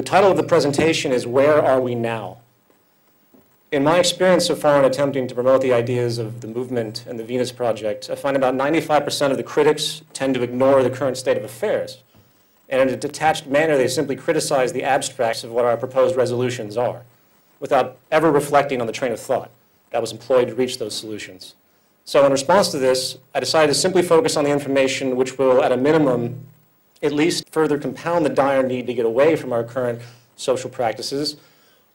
The title of the presentation is Where Are We Now? In my experience so far in attempting to promote the ideas of the movement and the Venus Project, I find about 95% of the critics tend to ignore the current state of affairs. And in a detached manner, they simply criticize the abstracts of what our proposed resolutions are, without ever reflecting on the train of thought that was employed to reach those solutions. So in response to this, I decided to simply focus on the information which will, at a minimum, at least further compound the dire need to get away from our current social practices,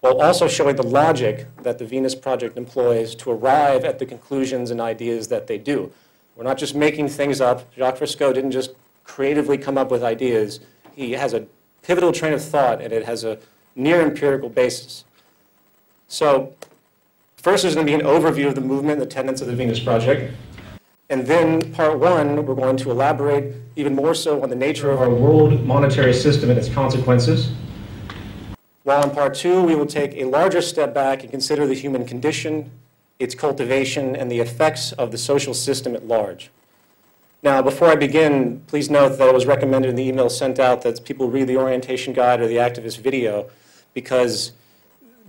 while also showing the logic that the Venus Project employs to arrive at the conclusions and ideas that they do. We're not just making things up. Jacques Fresco didn't just creatively come up with ideas. He has a pivotal train of thought, and it has a near empirical basis. So first, there's going to be an overview of the movement and the tenets of the Venus Project. And then, part one, we're going to elaborate even more so on the nature of our world monetary system and its consequences. While in part two, we will take a larger step back and consider the human condition, its cultivation, and the effects of the social system at large. Now, before I begin, please note that it was recommended in the email sent out that people read the orientation guide or the activist video, because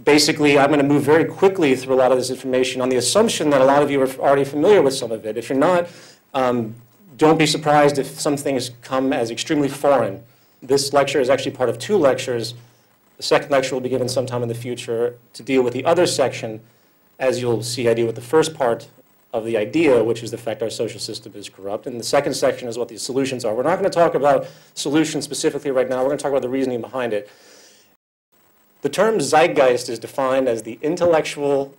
basically I'm going to move very quickly through a lot of this information on the assumption that a lot of you are already familiar with some of it. If you're not, don't be surprised if some things come as extremely foreign. This lecture is actually part of two lectures. The second lecture will be given sometime in the future to deal with the other section. As you'll see, I deal with the first part of the idea, which is the fact our social system is corrupt. And the second section is what the solutions are. We're not going to talk about solutions specifically right now. We're going to talk about the reasoning behind it. The term zeitgeist is defined as the intellectual,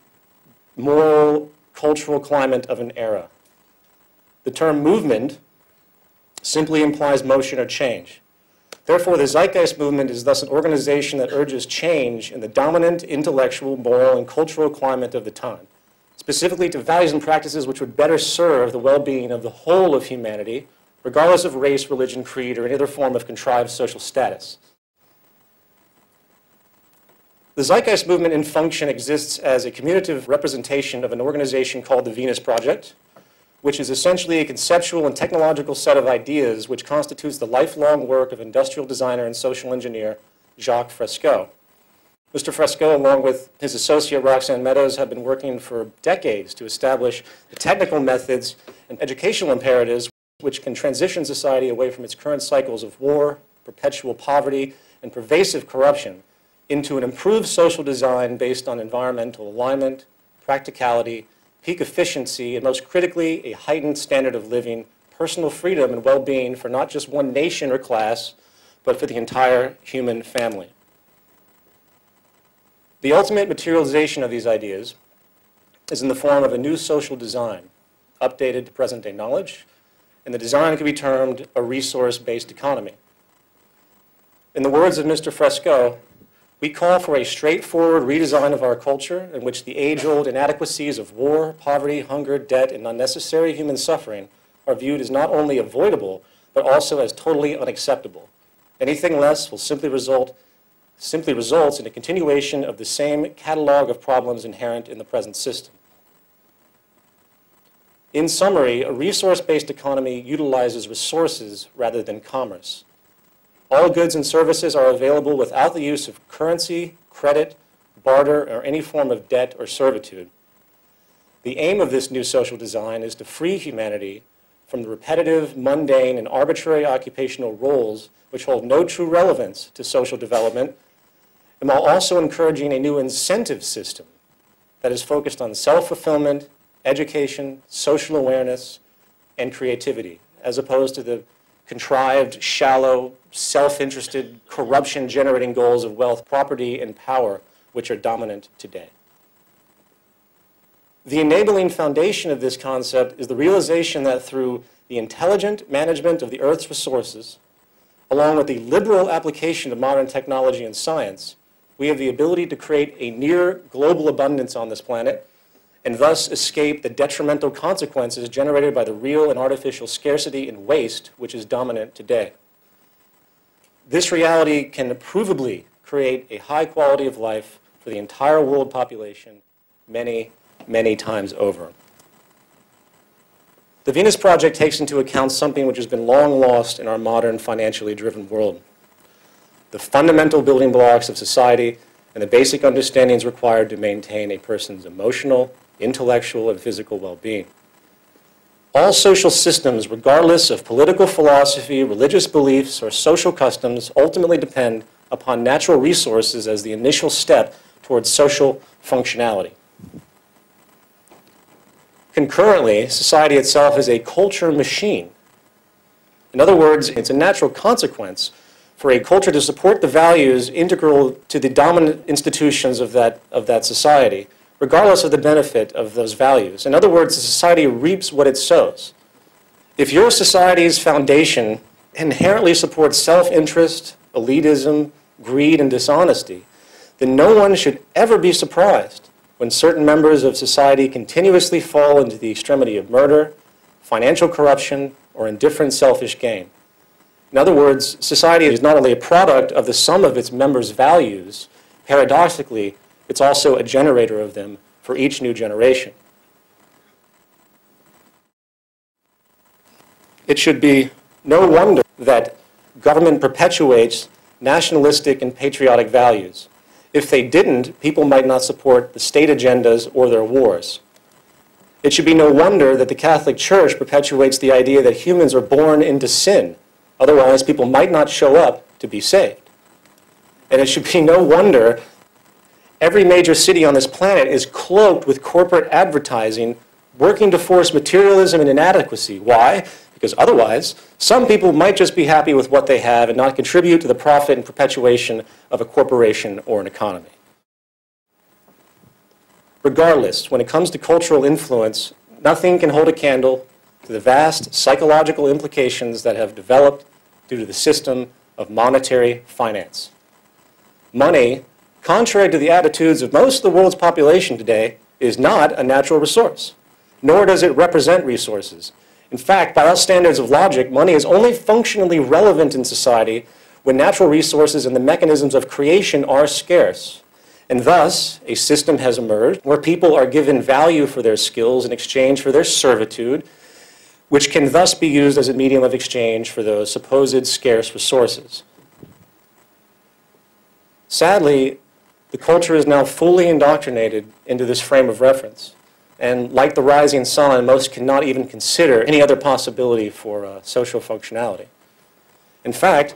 moral, cultural climate of an era. The term movement simply implies motion or change. Therefore, the Zeitgeist movement is thus an organization that urges change in the dominant intellectual, moral, and cultural climate of the time, specifically to values and practices which would better serve the well-being of the whole of humanity, regardless of race, religion, creed, or any other form of contrived social status. The Zeitgeist movement in function exists as a commutative representation of an organization called the Venus Project, which is essentially a conceptual and technological set of ideas which constitutes the lifelong work of industrial designer and social engineer Jacques Fresco. Mr. Fresco, along with his associate Roxanne Meadows, have been working for decades to establish the technical methods and educational imperatives which can transition society away from its current cycles of war, perpetual poverty, and pervasive corruption into an improved social design based on environmental alignment, practicality, peak efficiency, and most critically, a heightened standard of living, personal freedom, and well-being for not just one nation or class, but for the entire human family. The ultimate materialization of these ideas is in the form of a new social design, updated to present-day knowledge, and the design can be termed a resource-based economy. In the words of Mr. Fresco, we call for a straightforward redesign of our culture in which the age-old inadequacies of war, poverty, hunger, debt, and unnecessary human suffering are viewed as not only avoidable, but also as totally unacceptable. Anything less will simply results in a continuation of the same catalog of problems inherent in the present system. In summary, a resource-based economy utilizes resources rather than commerce. All goods and services are available without the use of currency, credit, barter, or any form of debt or servitude. The aim of this new social design is to free humanity from the repetitive, mundane, and arbitrary occupational roles which hold no true relevance to social development, and while also encouraging a new incentive system that is focused on self-fulfillment, education, social awareness, and creativity, as opposed to the contrived, shallow, self-interested, corruption-generating goals of wealth, property, and power, which are dominant today. The enabling foundation of this concept is the realization that through the intelligent management of the Earth's resources, along with the liberal application of modern technology and science, we have the ability to create a near global abundance on this planet and thus escape the detrimental consequences generated by the real and artificial scarcity and waste which is dominant today. This reality can provably create a high quality of life for the entire world population many, many times over. The Venus Project takes into account something which has been long lost in our modern financially driven world. the fundamental building blocks of society and the basic understandings required to maintain a person's emotional, intellectual, and physical well-being. All social systems, regardless of political philosophy, religious beliefs, or social customs, ultimately depend upon natural resources as the initial step towards social functionality. Concurrently, society itself is a culture machine. In other words, it's a natural consequence for a culture to support the values integral to the dominant institutions of that society, regardless of the benefit of those values. In other words, the society reaps what it sows. If your society's foundation inherently supports self-interest, elitism, greed, and dishonesty, then no one should ever be surprised when certain members of society continuously fall into the extremity of murder, financial corruption, or indifferent selfish gain. In other words, society is not only a product of the sum of its members' values, paradoxically, it's also a generator of them for each new generation. It should be no wonder that government perpetuates nationalistic and patriotic values. If they didn't, people might not support the state agendas or their wars. It should be no wonder that the Catholic Church perpetuates the idea that humans are born into sin. Otherwise, people might not show up to be saved. And it should be no wonder every major city on this planet is cloaked with corporate advertising working to force materialism and inadequacy. Why? Because otherwise, some people might just be happy with what they have and not contribute to the profit and perpetuation of a corporation or an economy. Regardless, when it comes to cultural influence, nothing can hold a candle to the vast psychological implications that have developed due to the system of monetary finance. Money, contrary to the attitudes of most of the world's population today, is not a natural resource, nor does it represent resources. In fact, by all standards of logic, money is only functionally relevant in society when natural resources and the mechanisms of creation are scarce. And thus, a system has emerged where people are given value for their skills in exchange for their servitude, which can thus be used as a medium of exchange for those supposed scarce resources. Sadly, the culture is now fully indoctrinated into this frame of reference. And like the rising sun, most cannot even consider any other possibility for social functionality. In fact,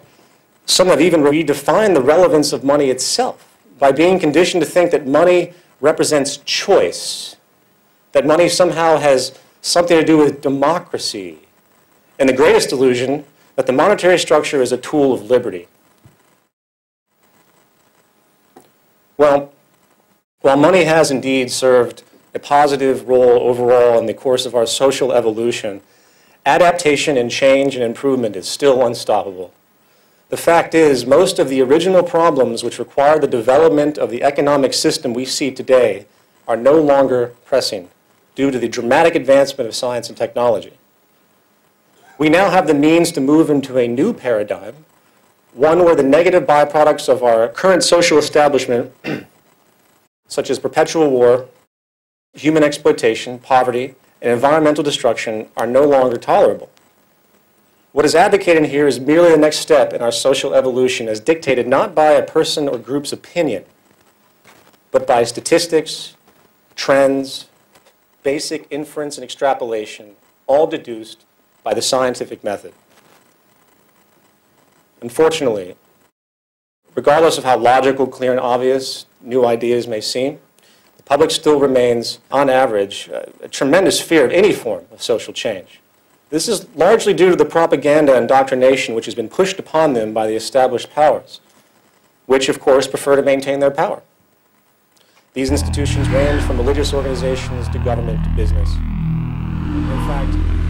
some have even redefined the relevance of money itself by being conditioned to think that money represents choice, that money somehow has something to do with democracy, and the greatest illusion that the monetary structure is a tool of liberty. Well, while money has indeed served a positive role overall in the course of our social evolution, adaptation and change and improvement is still unstoppable. The fact is, most of the original problems which require the development of the economic system we see today are no longer pressing due to the dramatic advancement of science and technology. We now have the means to move into a new paradigm, one where the negative byproducts of our current social establishment, such as perpetual war, human exploitation, poverty, and environmental destruction, are no longer tolerable. What is advocated here is merely the next step in our social evolution as dictated not by a person or group's opinion, but by statistics, trends, basic inference and extrapolation, all deduced by the scientific method. Unfortunately, regardless of how logical, clear, and obvious new ideas may seem, the public still remains, on average, a tremendous fear of any form of social change. This is largely due to the propaganda and indoctrination which has been pushed upon them by the established powers, which, of course, prefer to maintain their power. These institutions range from religious organizations to government to business. In fact,